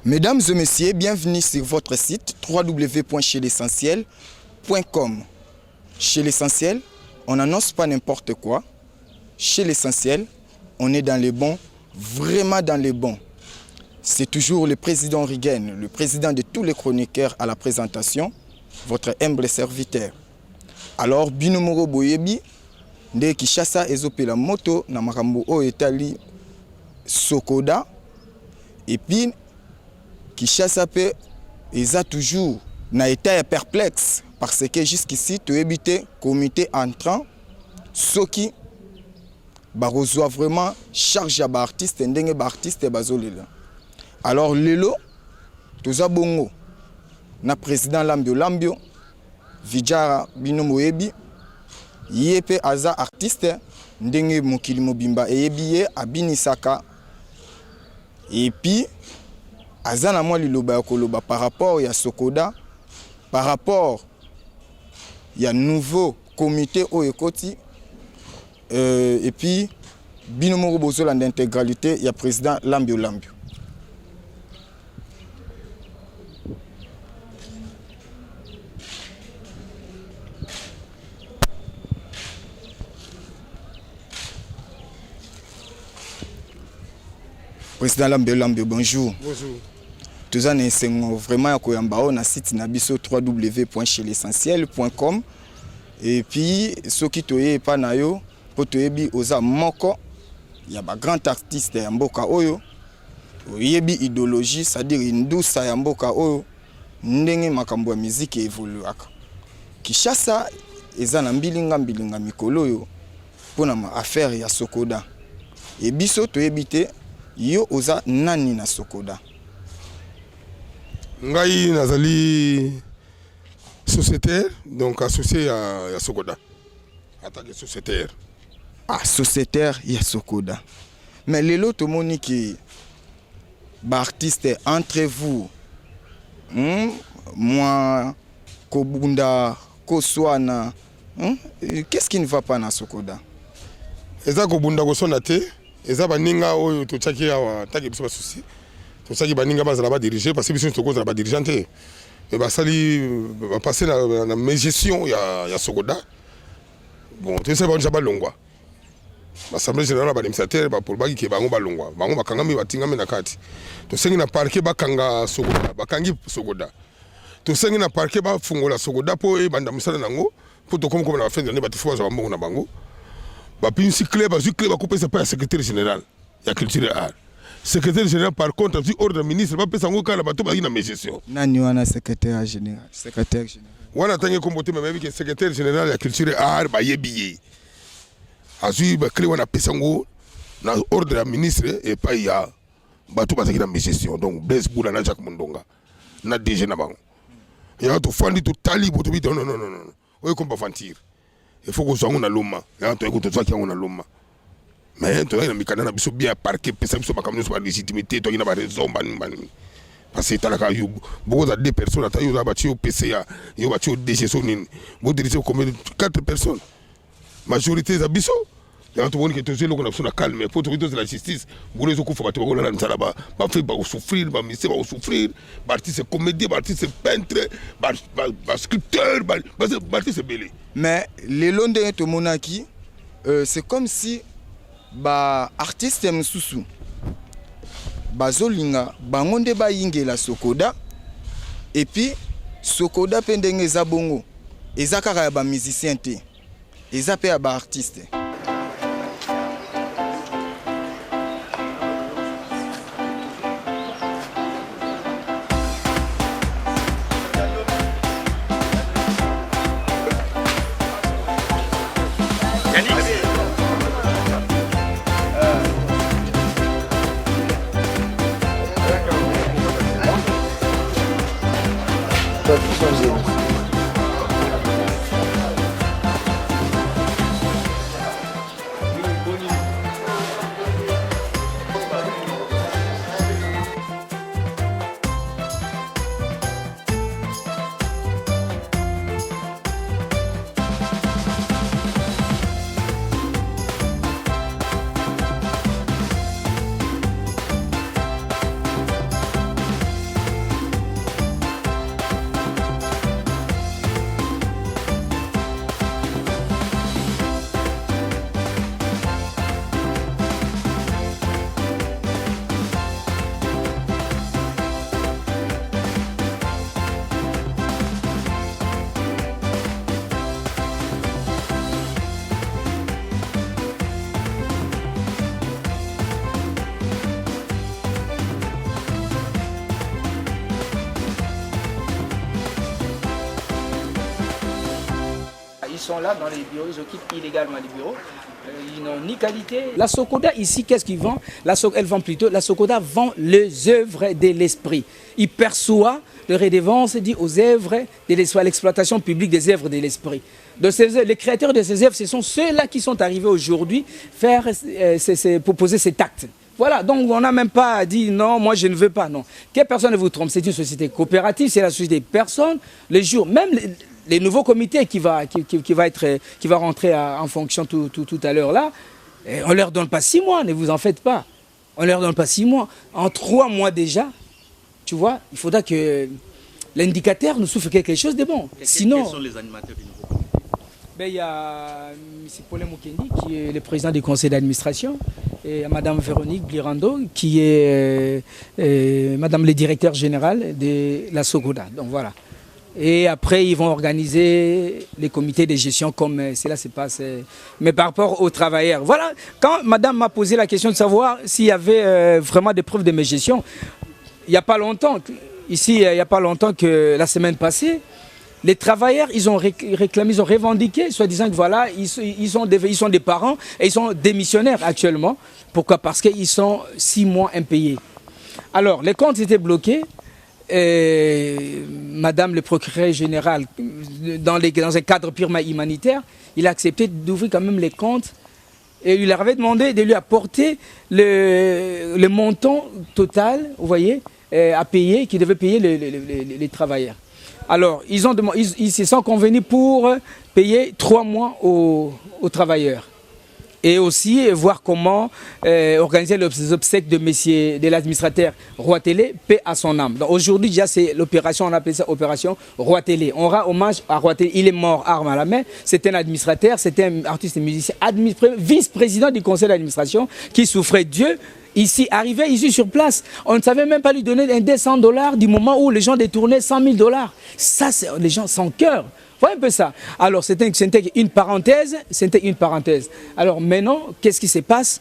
Mesdames et messieurs, bienvenue sur votre site www.chesl'essentiel.com. Chez l'essentiel, on n'annonce pas n'importe quoi. Chez l'essentiel, on est dans les bons, vraiment dans les bons. C'est toujours le président Rigen, le président de tous les chroniqueurs à la présentation, votre humble serviteur. Alors, Binomoro Boyebi, de Kishasa ezopela moto na makambo o etali Sokoda, et puis Kishasa pe eza toujours na état perplexe parce que jusqu'ici tu évité comité entrant soki barozoa vraiment charge à artiste ndenge ba artiste bazolela. Alors lelo toza bongo na président Lambio Vijara Binomoyebi yepe aza artiste ndenge mokili mobimba eyebiye abinisaka et puis azana moi liloba ya koloba par rapport ya Sokoda, par rapport ya nouveau comité au ekoti et puis binomoro bozola d'intégralité ya président Lambio. Président Lambio, bonjour. Bonjour. Tous en essayons vraiment à Koyambao na site nabiso www.chesl'essentiel.com et puis ceux qui toye pa na yo potoyebi oza moko ya ba grand artiste ya mboka oyo oyebi idéologie c'est-à-dire indusa ya mboka oyo ndenge makambo ya musique evoluaka. Kishasa eza na mbilinga mikolo oyo pona ma affaire ya Sokoda. Et biso toyebi te yo oza nani na Sokoda. Ngai nazali sociétaire, donc associé à Sokoda. Attaque sociétaire. Ah, sociétaire ya Sokoda. Mais les lots moni qui ba artiste entre vous. Moi Kobunda, Koswana. Qu'est-ce qui ne va pas na Sokoda? Eza Kobunda Koswana te, eza baninga oyo to tchaki awa taki biso ba souci. C'est ça qui baninga bazala ba diriger parce que biso to kozala ba dirigeante. Et ba sali ba passer na gestion ya Sokoda. Bon, tu sais ba njaba longwa. L'Assemblée générale ba administrateur ba pour ba ki bango ba longwa. Bango bakangami batingami na kati. To sengi na parquet bakanga Sokoda, bakangi Sokoda. To sengi na parquet ba fungola Sokoda po e banda musala nango pour to comme na fin de l'année ba tifuwa za bango na bango. Ba pinsi clé ba couper ça pas secrétaire général. Ya culture et art. Secrétaire général par contre du ordre ministre pas pesa ngoka na bato ba ina gestion. Nani wana secrétaire général? Secrétaire général. Wana tangi kombote même que secrétaire général ya culture et art ba yebiye. Azui ba clé wana pesa ngo na ordre ya ministre et pas ya bato ba na gestion. Donc Blaise Boula na Jacques Mundonga na DG na bango. Ya to fandi to tali boto bi non. Oyo komba fantir. Il faut que soit na loma. Ya to eko to tsaki na loma. Mais tu as mikana biso bien parqué pesa biso makamno sur légitimité to ina ba raison bani parce que talaka yo beaucoup de deux personnes ata yo ba tio PCA yo ba tio DG sonine bo diriger comme 4 personnes majorité za biso ya to woni que to zelo ko na biso na calme pour to de la justice bo les ko fa bato ko la nzala ba fait ba souffrir ba misi ba souffrir ba artiste comédien ba artiste peintre ba sculpteur ba artiste belé. Mais les londé to monaki c'est comme si ba artiste msusu bazolinga bangonde ba yingela Sokoda et puis Sokoda pendenge eza bongo eza kaka ya ba musicien te eza pe ya ba artiste. sont là dans les bureaux, ils occupent illégalement les bureaux. Ils n'ont ni qualité. La Socoda ici, qu'est-ce qu'ils vendent? Elle vend plutôt, la Socoda vend les œuvres de l'esprit. Il perçoit le redevance dit aux œuvres de l'esprit, à l'exploitation publique des œuvres de l'esprit. Les créateurs de ces œuvres, ce sont ceux-là qui sont arrivés aujourd'hui pour poser cet acte. Voilà, donc on n'a même pas dit non, moi je ne veux pas, non. Que personne ne vous trompe, c'est une société coopérative, c'est la société des personnes. Les jours, même les nouveaux comités qui va rentrer en fonction tout à l'heure là, on ne leur donne pas 6 mois, ne vous en faites pas. On ne leur donne pas 6 mois. En 3 mois déjà, tu vois, il faudra que l'indicateur nous souffle quelque chose de bon. Sinon, quels sont les animateurs du nouveau comité? Il y a M. Paulin Mukendi qui est le président du conseil d'administration et Mme Véronique Blirando qui est Madame le directeur général de la Socoda. Donc voilà. Et après, ils vont organiser les comités de gestion comme cela se passe. Mais par rapport aux travailleurs, voilà, quand madame m'a posé la question de savoir s'il y avait vraiment des preuves de mes gestions, il n'y a pas longtemps, ici, il n'y a pas longtemps que la semaine passée, les travailleurs, ils ont réclamé, ils ont revendiqué, soit disant que voilà, ils sont des parents et ils sont démissionnaires actuellement. Pourquoi? Parce qu'ils sont 6 mois impayés. Alors, les comptes étaient bloqués. Madame le procureur général, dans un cadre purement humanitaire, il a accepté d'ouvrir quand même les comptes et il leur avait demandé de lui apporter le montant total, vous voyez, à payer, qui devait payer les travailleurs. Alors, ils se sont convenus pour payer 3 mois aux travailleurs. Et aussi voir comment organiser les obsèques de l'administrateur Roi Télé, paix à son âme. Aujourd'hui, déjà, c'est l'opération, on appelle ça opération Roi Télé. On rend hommage à Roi Télé. Il est mort, arme à la main. C'était un administrateur, c'était un artiste et musicien, vice-président du conseil d'administration qui souffrait Dieu. Ici, arrivé ici sur place, on ne savait même pas lui donner un $100 du moment où les gens détournaient $100 000. Ça, c'est les gens sans cœur. Voilà un peu ça. Alors, c'était une parenthèse. Alors, maintenant, qu'est-ce qui se passe?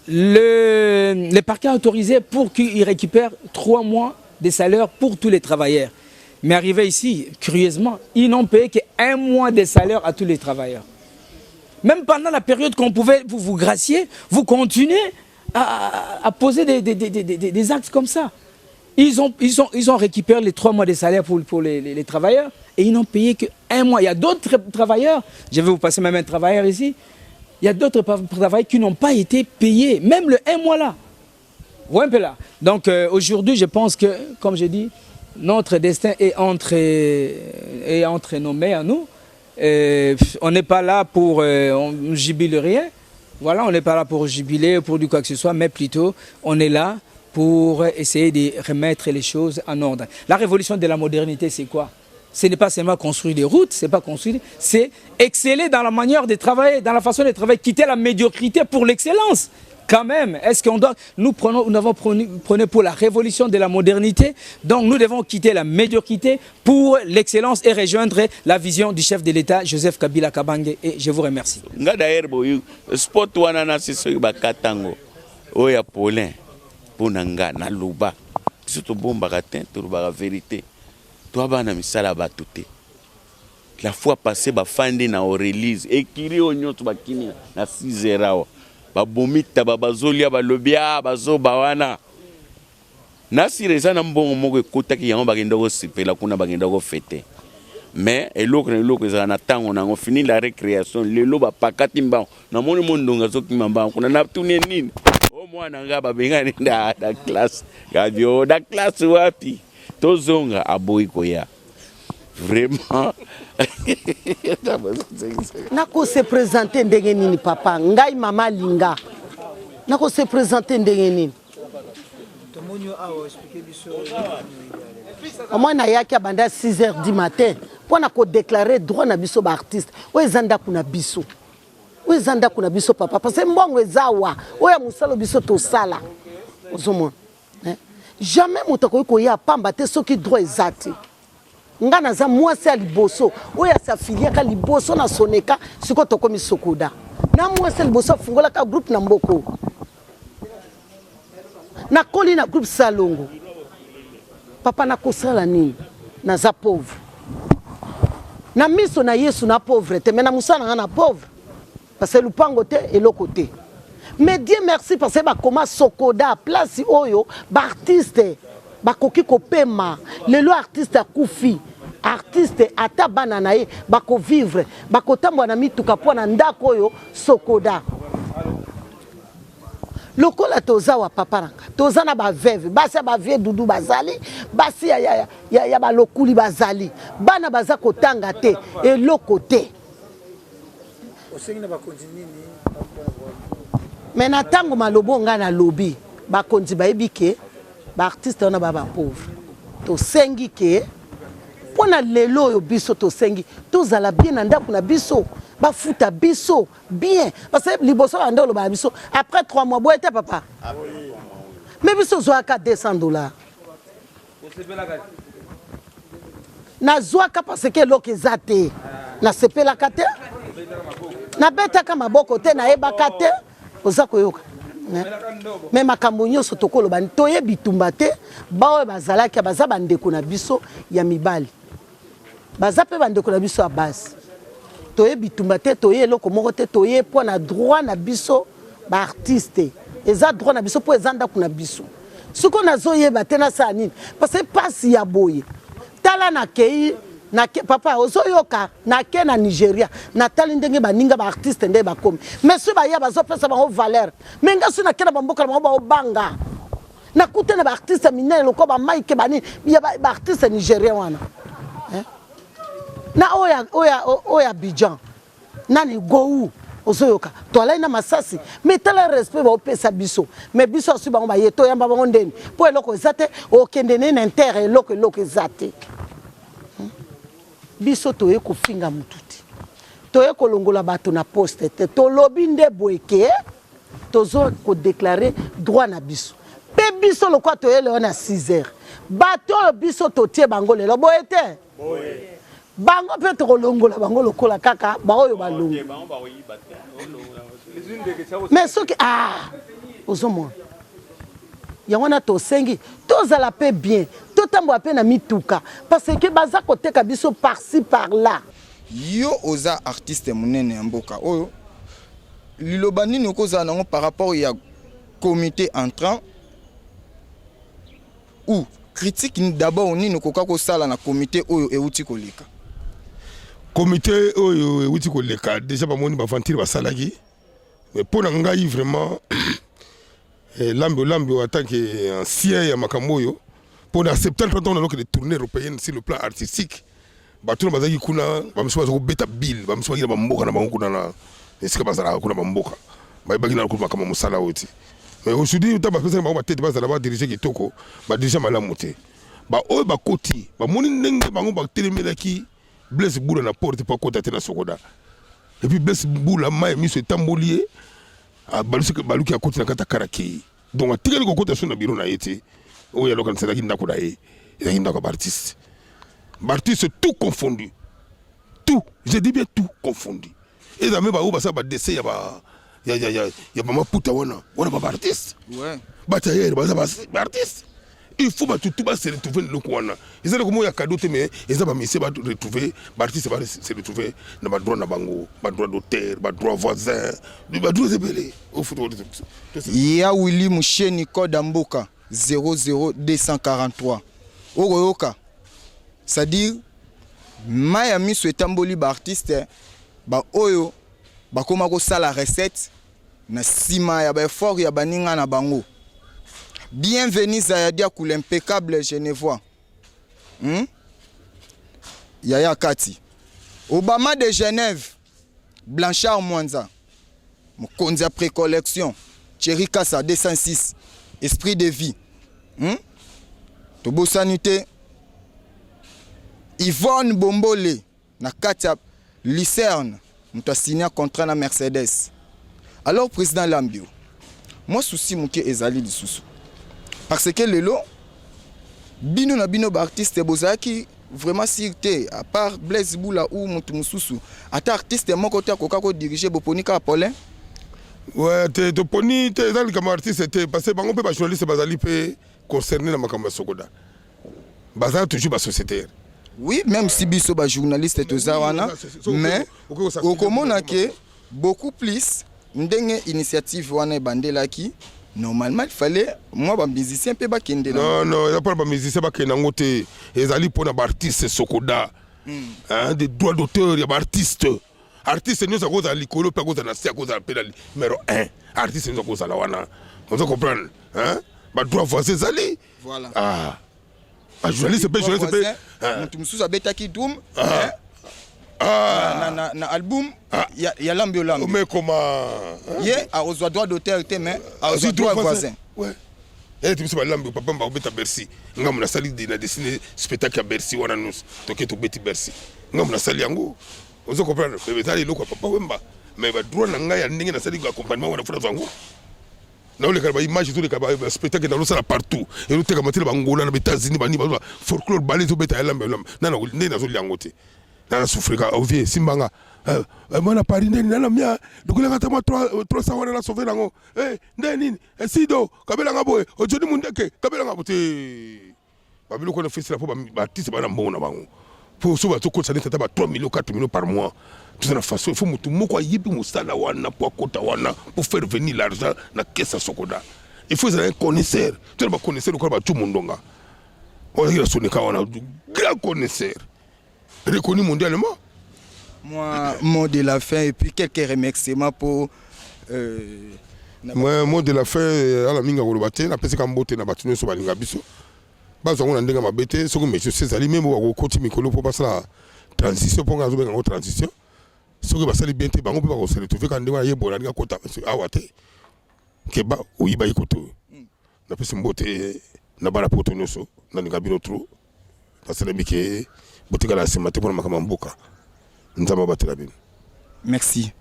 Le parquet a autorisé pour qu'il récupère 3 mois de salaire pour tous les travailleurs. Mais arrivé ici, curieusement, ils n'ont payé qu'1 mois de salaire à tous les travailleurs. Même pendant la période qu'on pouvait vous gracier, vous continuez à poser des actes comme ça. Ils ont récupéré les 3 mois de salaire pour les travailleurs et ils n'ont payé qu'1 mois. Il y a d'autres travailleurs, je vais vous passer même un travailleur ici, il y a d'autres travailleurs qui n'ont pas été payés, même le 1 mois là. Vous voyez un peu là. Donc aujourd'hui, je pense que, comme je dis, notre destin est entre nos mains à nous. On n'est pas là pour on jubile rien. Voilà, on n'est pas là pour jubiler, pour dire quoi que ce soit, mais plutôt on est là pour essayer de remettre les choses en ordre. La révolution de la modernité, c'est quoi? Ce n'est pas seulement construire des routes, c'est exceller dans la manière de travailler, dans la façon de travailler, quitter la médiocrité pour l'excellence. Quand même, est-ce qu'on doit... Nous avons prôné pour la révolution de la modernité, donc nous devons quitter la médiocrité pour l'excellence et rejoindre la vision du chef de l'État, Joseph Kabila Kabange, et je vous remercie. Sport wana siso bakatango oya Paulin ponanga na luba surtout bomba katin to ba vérité toi bana misala batute la fois passée ba fandi na release ekiri onyoto bakini na 6 babomita babazolia balobia bazoba wana nasireza na mbongo moko ekotaki yango bagenda ko sipela kuna bagenda ko fete mais eloko ezala na tango nango fini la récréation lelo bapakati mbango na moni mondonga zokima mbango kuna na tune nini o mwana nga babengani da classe gadio da classe wapi tozonga aboyi koya vraiment nako se présenter ndenge nini papa ngai mama linga nako se présenter ndenge nini moi nayaki abanda 6h du matin pour na déclarer droit na biso ba artiste oyo ezanda kuna biso papa parce que mbongo ezawa oyo musalo biso to sala ozomona jamais mutako koya pamba te soki droit ezati nga naza mwasi ya liboso oyo asafiliaka liboso na soneka siko tokomi Socoda na mwasi ya liboso afungolaka groupe na mboko na koli na groupe Salongo papa nakosala nini naza pauvre na miso na Yesu na pauvreté mais na musana na pauvre parce que lupango te et le côté mais Dieu merci parce que ba koma sokoda place oyo ba artiste ba koki kopema lelo artiste akufi artiste ata bana na ye ba ko vivre ba kotambwa na mituka po na ndako oyo sokoda lokola toza wa papa nanga toza na ba veuve basi ba vie dudu bazali basi ya ba lokuli bazali bana baza kotanga te et le côté mais na tango malobo nga na lobby ba konzi ba ebike ba artiste na ba pauvre to sengi ke pona lelo yo biso to sengi tozala bien na ndako na biso ba futa biso bien parce que liboso ba ndolo ba biso après 3 mois boete papa mais biso zo aka $200 na zoaka parce que lokezate na sepela kate na beta kama boko te na ebaka te oza koyoka mais makambo nyonso tokoloba toyebi tumba te baoyo bazalaki baza bandeko na biso ya mibali baza pe bandeko na biso ya base toyebi tumba te toye eloko moko te toye mpo na droit na biso baartiste eza droit na biso mpo eza ndako na biso siko nazoyeba te nasala nini parce que pasi ya boye tala nakei papa ozoyoka nake na Nigeria natali ndenge baninga ba artiste nde bakomi mais so baya bazopesa bango valeur mais nga so nakena bamboka bango baobanga nakute na ba artiste minene loko ba Mike bani ya ba artiste Nigeria wana na oya Abidjan nani Gou ozoyoka toalai na Masasi mais tala respect baopesa biso mais biso asu bango baye to yamba bango ndeni po eloko ezate okende ne inter eloko ezate biso toye kofinga mututi toye kolongola bato na poste te tolobi nde boyeke tozo ko déclarer droit na biso pe biso lokwa toye leo na 6h bato biso totie bango lelo boyete bango pe to kolongola bango lokola kaka baoyo balongo mais soki ozomona yango na tosengi tozala pe bien totambola pe na mituka parce que baza koteka biso par-ci par-là yo oza artiste munene ya mboka oyo liloba nini okozala nango par rapport ya comité entrant ou critique d'abord nini okoka kosala na comité oyo euti koleka comité oyo euti koleka déjà bamoni bavantire basalaki mais mpo na ngai vraiment lambi en tant qu'ancien ya makambo oyo pour accepter le temps de tournée européenne sur le plan artistique bato bazaki kuna bamso bazako beta bill bamso bakila bamboka na bango kuna na esika bazala kuna bamboka bayebaki na kuma kama musala oti mais aujourd'hui uta bapesa bango batete bazala ba diriger kitoko ba diriger malamu te ba oyo bakoti bamoni ndenge bango batelemelaki Blaise Boula na porte pa kota te na Sokoda et puis Blaise Boula mai miso etambolier baluki akoti na kata karaki donc atikali kokota so na biro na yete oyo aloka nselaki ndako na ye ezaki ndako bartiste bartiste tout confondu tout je dis bien tout confondu et dans même ba oba ça ba dessin ya ba maputa wana ba bartiste ouais batayer ba artiste il faut ba tout ba se retrouver le wana ils ont comme ya cadeau te mais ils ont ba messieurs ba retrouver ba artiste ba se retrouver na ba droit na bango ba droit d'auteur ba droit voisin ba droit zebele au football ya Willy Musheni code mboka 00243 okoyoka c'est-à-dire maya miso etamboli ba artiste ba oyo ba koma ko sala recette na sima ya ba effort ya baninga na bango. Bienvenue Zayadia Koul impeccable Genevois. Yaya Kati. Obama de Genève. Blanchard Mwanza. Mokonza précollection. Thierry Kassa 206. Esprit de vie. Tobo Sanité. Yvonne Bombole. Na Katia Lucerne. Nous avons signé un contrat na Mercedes. Alors président Lambio. Moi souci mouke ezali lisusu. Parce que lelo bino na bino ba artiste bozaki vraiment sirté à part Blaise Boula ou mutu mususu ata artiste moko te akoka ko diriger boponika Paulin. Ouais, te poni te ezali comme artiste te parce que bango pe ba journaliste bazali pe concerné na makambo Sokoda. Bazali toujours ba sociétaire. Oui, même si biso ba journaliste et tout wana, mais au komona que beaucoup plus ndenge initiative wana bandela ki normalement il fallait moi ba musicien pe ba kende. Non, il y a pas ba musicien ba kende ngote ezali pona ba artiste sokoda. Des droits d'auteur, il y a ba artiste. Artiste nous a cause à l'école, pas cause à la cause à la numéro 1. Artiste nous a cause à la wana. On doit comprendre, hein? Ba droit voisin zali. Voilà. Ah. Ah, journaliste peut tu me souviens betaki doom. Na album ya lambi lambi. Mais comment Hier a aux droits d'auteur mais aux droits voisins. Ouais. Et tu me souviens lambi papa mba beta Bercy. Ngam na sali de na dessiner spectacle à Bercy wana nous. Toke to beti Bercy. Ngam na sali yango. On doit comprendre. Mais betali loko papa wemba. Mais ba droit na ngai ya ndenge na sali ko accompagnement wana funa zango. Na ole kaba image tout le kaba spectacle dans ça partout et nous te kama tele bangola na États-Unis bani ba folklore bali to beta lambe lambe na ne na zo liangote na souffrika ovie simbanga mwana Paris ndeni na mia dukule kata mo 300 wana na sauver nango ndeni sido kabela ngabo ojodi mundeke kabela ngabo te babilo ko na festival po ba artiste bana mbona bango pour so ba to ko ça tata ba 3 millions 4 millions par mois. De toute façon, il faut que tout le monde pour faire venir l'argent dans la caisse à Sokoda. Il faut être un connaisseur. Tu n'as pas connaisseur de quoi tout le monde. On a un grand connaisseur. Reconnu mondialement. Moi, mot de la fin et puis quelques remerciements pour. Moi, mot de la fin, à la minga Golobate, la personne qui a mboté na battu sur Balinga Bisso. Bazo on a ndenge mabete, ce que monsieur César même au côté Mikolo pour passer la transition pour ngazo benga transition. Ce que basali bien te bango pe ba se retrouver quand ndenge yebola ndenge kota awate. Keba oyiba ikoto. Na pesi mbote na bala poto nyoso na ndinga bino trop. Parce que bike botika la semate pour makama mboka. Nzamba batela bino. Merci.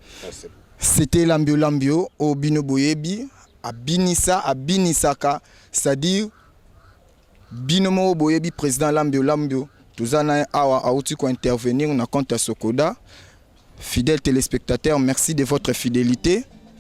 C'était Lambio Lambio au Bino Boyebi à Binissa à Binisaka, c'est-à-dire Binomo Boyebi président Lambio Lambio. Tuzana awa auti ko intervenir na compte à Sokoda. Fidèles téléspectateurs, merci de votre fidélité.